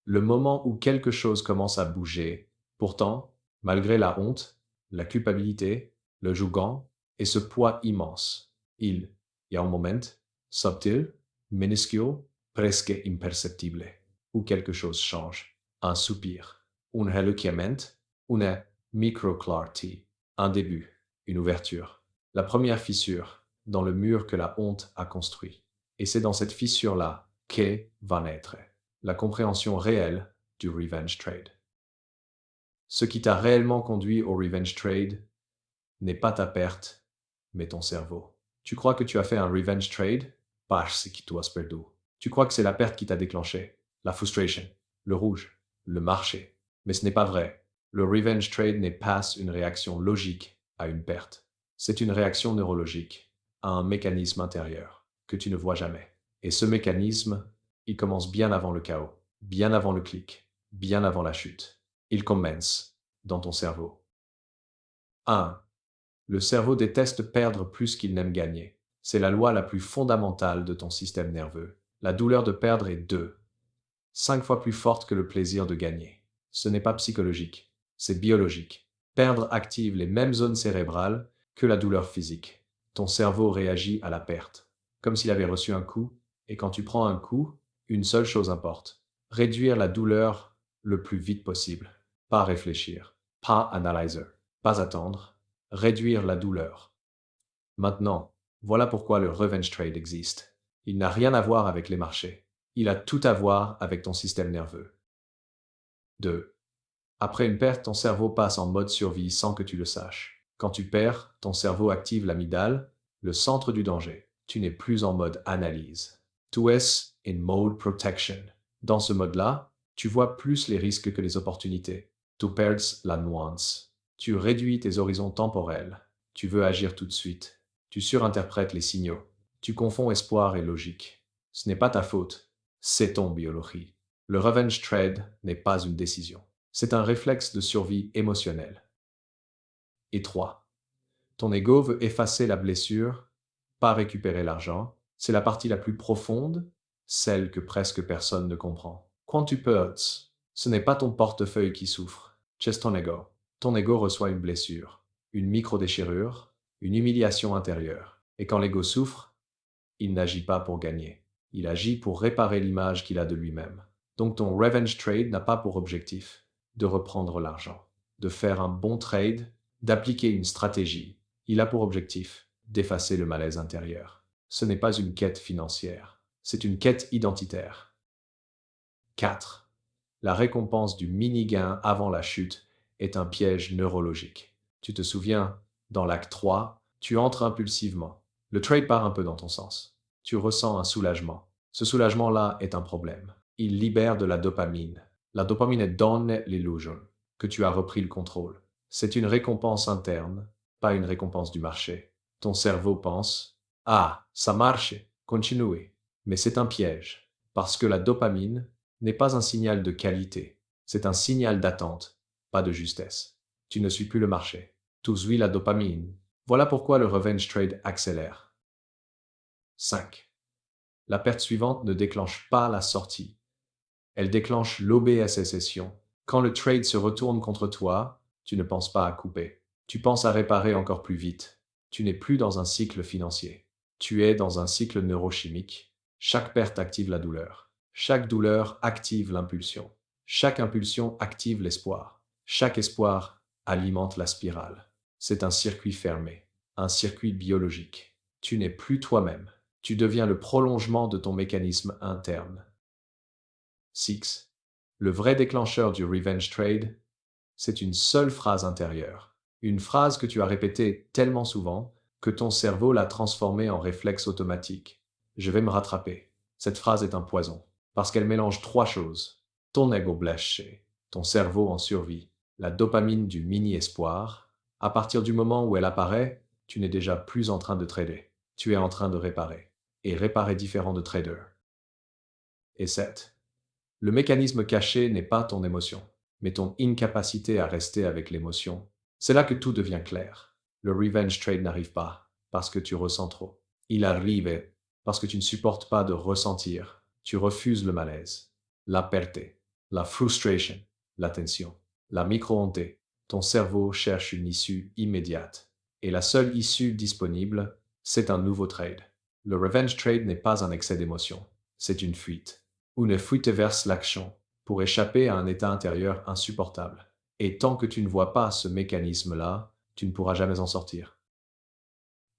Le moment où quelque chose commence à bouger. Pourtant, malgré la honte, la culpabilité, le jugement et ce poids immense, il y a un moment, subtil, minuscule, presque imperceptible, où quelque chose change. Un soupir, un reluquement, une micro-clarté, un début, une ouverture. La première fissure dans le mur que la honte a construit. Et c'est dans cette fissure-là qu'est va naître la compréhension réelle du revenge trade. Ce qui t'a réellement conduit au revenge trade n'est pas ta perte, mais ton cerveau. Tu crois que tu as fait un revenge trade parce que tu as perdu. Tu crois que c'est la perte qui t'a déclenché, la frustration, le rouge, le marché. Mais ce n'est pas vrai. Le revenge trade n'est pas une réaction logique à une perte. C'est une réaction neurologique à un mécanisme intérieur que tu ne vois jamais. Et ce mécanisme, il commence bien avant le chaos, bien avant le clic, bien avant la chute. Il commence dans ton cerveau. 1. Le cerveau déteste perdre plus qu'il n'aime gagner. C'est la loi la plus fondamentale de ton système nerveux. La douleur de perdre est 5 fois plus forte que le plaisir de gagner. Ce n'est pas psychologique, c'est biologique. Perdre active les mêmes zones cérébrales que la douleur physique. Ton cerveau réagit à la perte, comme s'il avait reçu un coup, et quand tu prends un coup, une seule chose importe. Réduire la douleur le plus vite possible. Pas réfléchir, pas analyser, pas attendre. Réduire la douleur. Maintenant, voilà pourquoi le revenge trade existe. Il n'a rien à voir avec les marchés. Il a tout à voir avec ton système nerveux. 2. Après une perte, ton cerveau passe en mode survie sans que tu le saches. Quand tu perds, ton cerveau active l'amygdale, le centre du danger. Tu n'es plus en mode analyse. Tu es in mode protection. Dans ce mode-là, tu vois plus les risques que les opportunités. Tu perds la nuance. Tu réduis tes horizons temporels. Tu veux agir tout de suite. Tu surinterprètes les signaux. Tu confonds espoir et logique. Ce n'est pas ta faute, c'est ton biologie. Le revenge trade n'est pas une décision. C'est un réflexe de survie émotionnelle. Et 3. Ton ego veut effacer la blessure, pas récupérer l'argent. C'est la partie la plus profonde, celle que presque personne ne comprend. Quand tu perds, ce n'est pas ton portefeuille qui souffre, c'est ton ego. Ton ego reçoit une blessure, une micro-déchirure, une humiliation intérieure. Et quand l'ego souffre, il n'agit pas pour gagner. Il agit pour réparer l'image qu'il a de lui-même. Donc ton revenge trade n'a pas pour objectif de reprendre l'argent, de faire un bon trade, d'appliquer une stratégie. Il a pour objectif d'effacer le malaise intérieur. Ce n'est pas une quête financière, c'est une quête identitaire. 4. La récompense du mini-gain avant la chute est un piège neurologique. Tu te souviens, dans l'acte 3, tu entres impulsivement. Le trade part un peu dans ton sens. Tu ressens un soulagement. Ce soulagement-là est un problème. Il libère de la dopamine. La dopamine donne l'illusion que tu as repris le contrôle. C'est une récompense interne, pas une récompense du marché. Ton cerveau pense « Ah, ça marche, continuez ». Mais c'est un piège, parce que la dopamine n'est pas un signal de qualité, c'est un signal d'attente, pas de justesse. Tu ne suis plus le marché. Tu suis la dopamine. Voilà pourquoi le revenge trade accélère. 5. La perte suivante ne déclenche pas la sortie. Elle déclenche l'obsession. Quand le trade se retourne contre toi, tu ne penses pas à couper. Tu penses à réparer encore plus vite. Tu n'es plus dans un cycle financier. Tu es dans un cycle neurochimique. Chaque perte active la douleur. Chaque douleur active l'impulsion. Chaque impulsion active l'espoir. Chaque espoir alimente la spirale. C'est un circuit fermé, un circuit biologique. Tu n'es plus toi-même. Tu deviens le prolongement de ton mécanisme interne. 6. Le vrai déclencheur du revenge trade, c'est une seule phrase intérieure. Une phrase que tu as répétée tellement souvent que ton cerveau l'a transformée en réflexe automatique. Je vais me rattraper. Cette phrase est un poison, parce qu'elle mélange 3 choses. Ton ego blessé, ton cerveau en survie, la dopamine du mini-espoir. À partir du moment où elle apparaît, tu n'es déjà plus en train de trader. Tu es en train de réparer. Et réparer différent de trader. Et 7. Le mécanisme caché n'est pas ton émotion, mais ton incapacité à rester avec l'émotion. C'est là que tout devient clair. Le revenge trade n'arrive pas parce que tu ressens trop. Il arrive parce que tu ne supportes pas de ressentir. Tu refuses le malaise, la perte, la frustration, la tension, la micro-honte. Ton cerveau cherche une issue immédiate. Et la seule issue disponible, c'est un nouveau trade. Le revenge trade n'est pas un excès d'émotion, c'est une fuite. Une fuite vers l'action pour échapper à un état intérieur insupportable. Et tant que tu ne vois pas ce mécanisme-là, tu ne pourras jamais en sortir.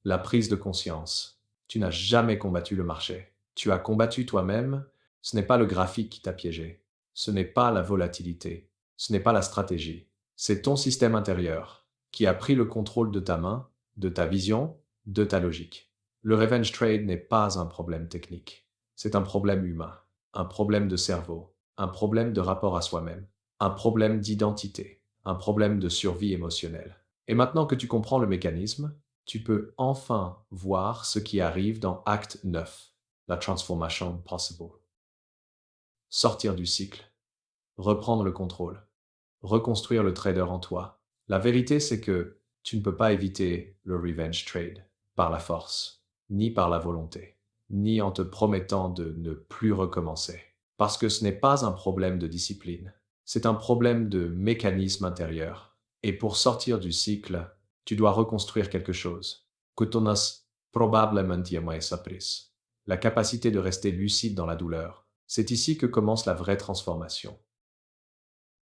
La prise de conscience. Tu n'as jamais combattu le marché. Tu as combattu toi-même. Ce n'est pas le graphique qui t'a piégé. Ce n'est pas la volatilité. Ce n'est pas la stratégie. C'est ton système intérieur qui a pris le contrôle de ta main, de ta vision, de ta logique. Le revenge trade n'est pas un problème technique. C'est un problème humain. Un problème de cerveau, un problème de rapport à soi-même, un problème d'identité, un problème de survie émotionnelle. Et maintenant que tu comprends le mécanisme, tu peux enfin voir ce qui arrive dans Acte 9, la transformation possible. Sortir du cycle, reprendre le contrôle, reconstruire le trader en toi. La vérité, c'est que Tu ne peux pas éviter le revenge trade par la force, ni par la volonté, ni en te promettant de ne plus recommencer. Parce que ce n'est pas un problème de discipline, c'est un problème de mécanisme intérieur. Et pour sortir du cycle, tu dois reconstruire quelque chose. Que tu n'as probablement jamais appris. La capacité de rester lucide dans la douleur. C'est ici que commence la vraie transformation.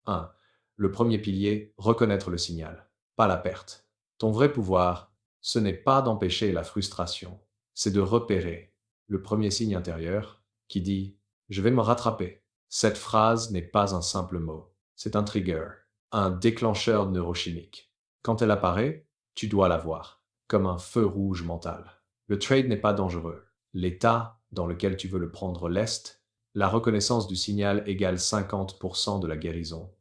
1. Le premier pilier, reconnaître le signal, pas la perte. Ton vrai pouvoir, ce n'est pas d'empêcher la frustration, c'est de repérer le premier signe intérieur qui dit « je vais me rattraper ». Cette phrase n'est pas un simple mot, c'est un trigger, un déclencheur neurochimique. Quand elle apparaît, tu dois la voir, comme un feu rouge mental. Le trade n'est pas dangereux. L'état dans lequel tu veux le prendre l'est, la reconnaissance du signal égale 50% de la guérison.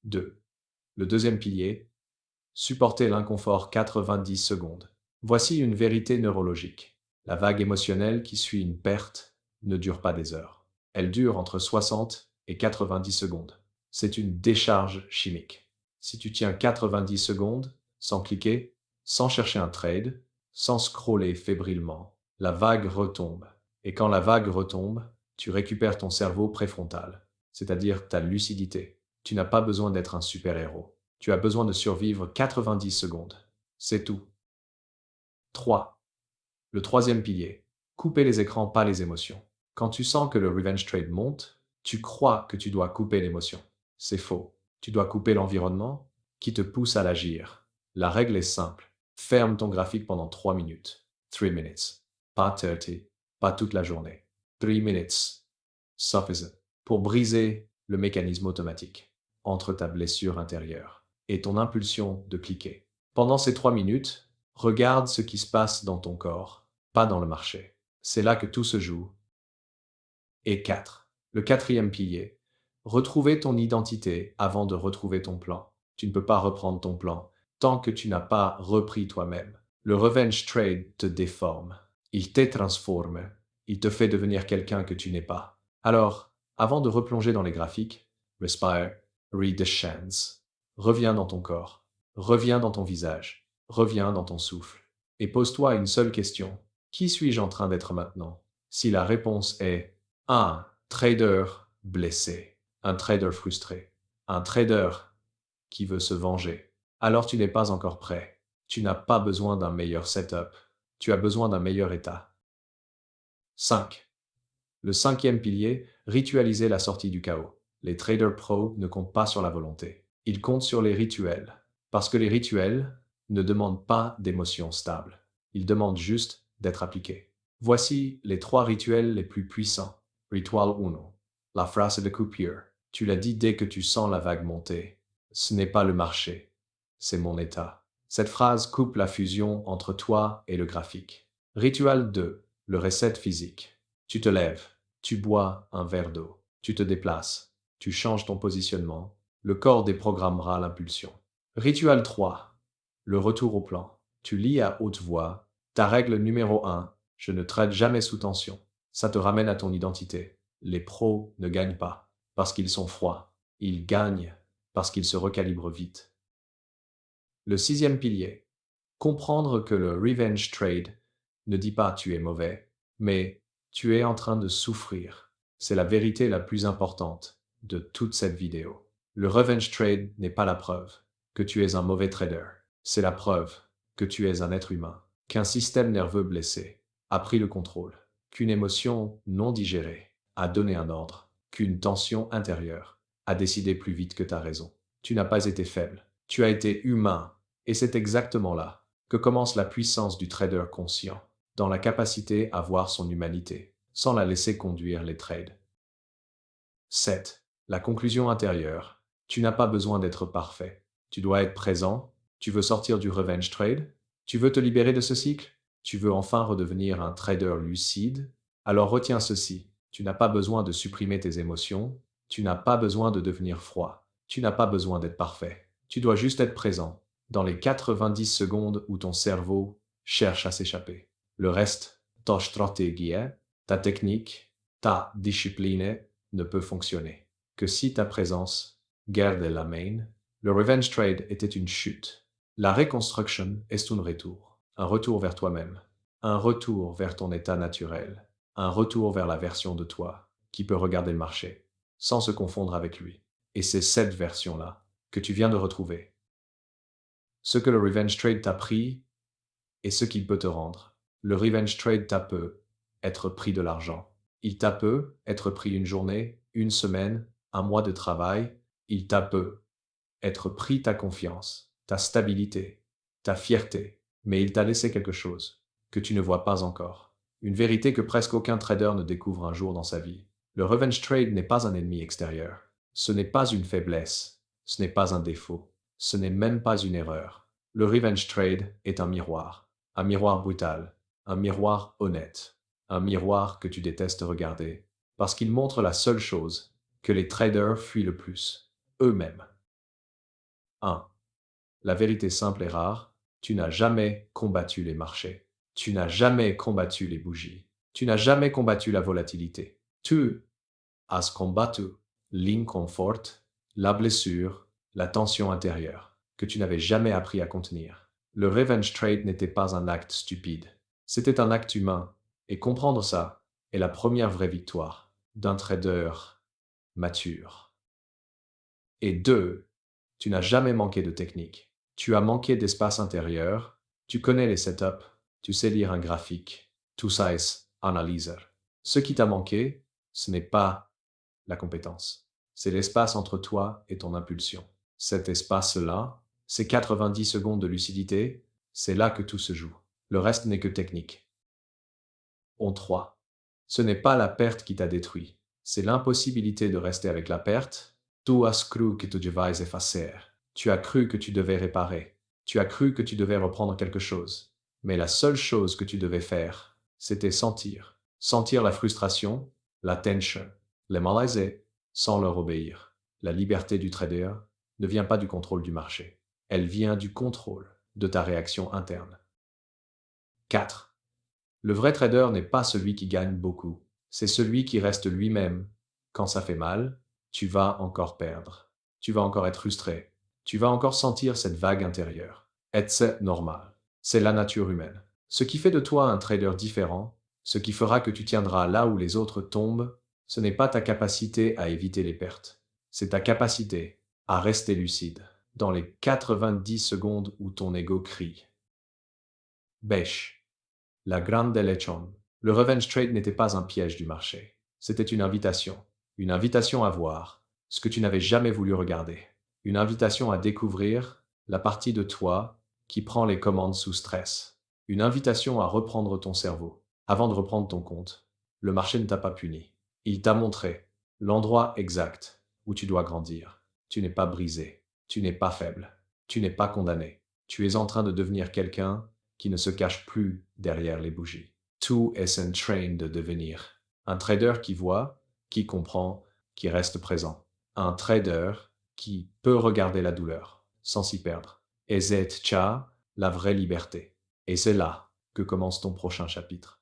2. Le deuxième pilier, supporter l'inconfort 90 secondes. Voici une vérité neurologique. La vague émotionnelle qui suit une perte ne dure pas des heures. Elle dure entre 60 et 90 secondes. C'est une décharge chimique. Si tu tiens 90 secondes, sans cliquer, sans chercher un trade, sans scroller fébrilement, la vague retombe. Et quand la vague retombe, tu récupères ton cerveau préfrontal, c'est-à-dire ta lucidité. Tu n'as pas besoin d'être un super-héros. Tu as besoin de survivre 90 secondes. C'est tout. 3. Le troisième pilier. Couper les écrans, pas les émotions. Quand tu sens que le revenge trade monte, tu crois que tu dois couper l'émotion. C'est faux. Tu dois couper l'environnement qui te pousse à l'agir. La règle est simple. Ferme ton graphique pendant 3 minutes. 3 minutes. Pas 30. Pas toute la journée. 3 minutes. Sufficient. Pour briser le mécanisme automatique entre ta blessure intérieure et ton impulsion de cliquer. Pendant ces 3 minutes, regarde ce qui se passe dans ton corps, pas dans le marché. C'est là que tout se joue. Et 4. Le quatrième pilier. Retrouver ton identité avant de retrouver ton plan. Tu ne peux pas reprendre ton plan tant que tu n'as pas repris toi-même. Le revenge trade te déforme. Il te transforme. Il te fait devenir quelqu'un que tu n'es pas. Alors, avant de replonger dans les graphiques, respire, read the chants. Reviens dans ton corps. Reviens dans ton visage. Reviens dans ton souffle. Et pose-toi une seule question. Qui suis-je en train d'être maintenant? Si la réponse est un trader blessé, un trader frustré, un trader qui veut se venger, alors tu n'es pas encore prêt. Tu n'as pas besoin d'un meilleur setup. Tu as besoin d'un meilleur état. 5. Le cinquième pilier, ritualiser la sortie du chaos. Les traders pros ne comptent pas sur la volonté. Ils comptent sur les rituels. Parce que les rituels ne demandent pas d'émotions stables. Ils demandent juste d'être appliqués. Voici les 3 rituels les plus puissants. Ritual 1. La phrase de coupure. Tu l'as dit dès que tu sens la vague monter. Ce n'est pas le marché, c'est mon état. Cette phrase coupe la fusion entre toi et le graphique. Rituel 2. Le reset physique. Tu te lèves, tu bois un verre d'eau, tu te déplaces, tu changes ton positionnement, le corps déprogrammera l'impulsion. Rituel 3. Le retour au plan. Tu lis à haute voix. Ta règle numéro 1. Je ne trade jamais sous tension. Ça te ramène à ton identité. Les pros ne gagnent pas parce qu'ils sont froids. Ils gagnent parce qu'ils se recalibrent vite. Le 6e pilier. Comprendre que le revenge trade ne dit pas tu es mauvais, mais tu es en train de souffrir. C'est la vérité la plus importante de toute cette vidéo. Le revenge trade n'est pas la preuve que tu es un mauvais trader. C'est la preuve que tu es un être humain, qu'un système nerveux blessé a pris le contrôle, qu'une émotion non digérée a donné un ordre, qu'une tension intérieure a décidé plus vite que ta raison. Tu n'as pas été faible, tu as été humain, et c'est exactement là que commence la puissance du trader conscient, dans la capacité à voir son humanité, sans la laisser conduire les trades. 7. La conclusion intérieure. Tu n'as pas besoin d'être parfait. Tu dois être présent. Tu veux sortir du revenge trade? Tu veux te libérer de ce cycle? Tu veux enfin redevenir un trader lucide? Alors retiens ceci. Tu n'as pas besoin de supprimer tes émotions. Tu n'as pas besoin de devenir froid. Tu n'as pas besoin d'être parfait. Tu dois juste être présent, dans les 90 secondes où ton cerveau cherche à s'échapper. Le reste, ta stratégie, ta technique, ta discipline ne peut fonctionner que si ta présence garde la main. Le revenge trade était une chute. La reconstruction est un retour vers toi-même, un retour vers ton état naturel, un retour vers la version de toi qui peut regarder le marché sans se confondre avec lui. Et c'est cette version-là que tu viens de retrouver. Ce que le revenge trade t'a pris et ce qu'il peut te rendre. Le revenge trade t'a peut être pris de l'argent. Il t'a peut être pris une journée, une semaine, un mois de travail. Il t'a peut être pris ta confiance, ta stabilité, ta fierté. Mais il t'a laissé quelque chose que tu ne vois pas encore. Une vérité que presque aucun trader ne découvre un jour dans sa vie. Le revenge trade n'est pas un ennemi extérieur. Ce n'est pas une faiblesse. Ce n'est pas un défaut. Ce n'est même pas une erreur. Le revenge trade est un miroir brutal, un miroir honnête, un miroir que tu détestes regarder, parce qu'il montre la seule chose que les traders fuient le plus, eux-mêmes. 1. La vérité simple et rare, tu n'as jamais combattu les marchés. Tu n'as jamais combattu les bougies. Tu n'as jamais combattu la volatilité. Tu as combattu l'inconfort, la blessure, la tension intérieure, que tu n'avais jamais appris à contenir. Le revenge trade n'était pas un acte stupide. C'était un acte humain. Et comprendre ça est la première vraie victoire d'un trader mature. Et 2. Tu n'as jamais manqué de technique. Tu as manqué d'espace intérieur. Tu connais les setups. Tu sais lire un graphique. Tout ça est analyseur. Ce qui t'a manqué, ce n'est pas la compétence. C'est l'espace entre toi et ton impulsion. Cet espace-là, ces 90 secondes de lucidité, c'est là que tout se joue. Le reste n'est que technique. 3. Ce n'est pas la perte qui t'a détruit. C'est l'impossibilité de rester avec la perte. Tu as cru que tu devais effacer. Tu as cru que tu devais réparer. Tu as cru que tu devais reprendre quelque chose. Mais la seule chose que tu devais faire, c'était sentir. Sentir la frustration, la tension, les malaises, sans leur obéir. La liberté du trader ne vient pas du contrôle du marché. Elle vient du contrôle de ta réaction interne. 4. Le vrai trader n'est pas celui qui gagne beaucoup. C'est celui qui reste lui-même. Quand ça fait mal, tu vas encore perdre. Tu vas encore être frustré. Tu vas encore sentir cette vague intérieure. Et c'est normal. C'est la nature humaine. Ce qui fait de toi un trader différent, ce qui fera que tu tiendras là où les autres tombent, ce n'est pas ta capacité à éviter les pertes. C'est ta capacité à rester lucide dans les 90 secondes où ton ego crie. Bêche. La grande lechon. Le revenge trade n'était pas un piège du marché. C'était une invitation à voir ce que tu n'avais jamais voulu regarder. Une invitation à découvrir la partie de toi qui prend les commandes sous stress. Une invitation à reprendre ton cerveau. Avant de reprendre ton compte, le marché ne t'a pas puni. Il t'a montré l'endroit exact où tu dois grandir. Tu n'es pas brisé. Tu n'es pas faible. Tu n'es pas condamné. Tu es en train de devenir quelqu'un qui ne se cache plus derrière les bougies. Tu es en train de devenir un trader qui voit, qui comprend, qui reste présent. Un trader qui peut regarder la douleur sans s'y perdre. Et c'est ça, la vraie liberté. Et c'est là que commence ton prochain chapitre.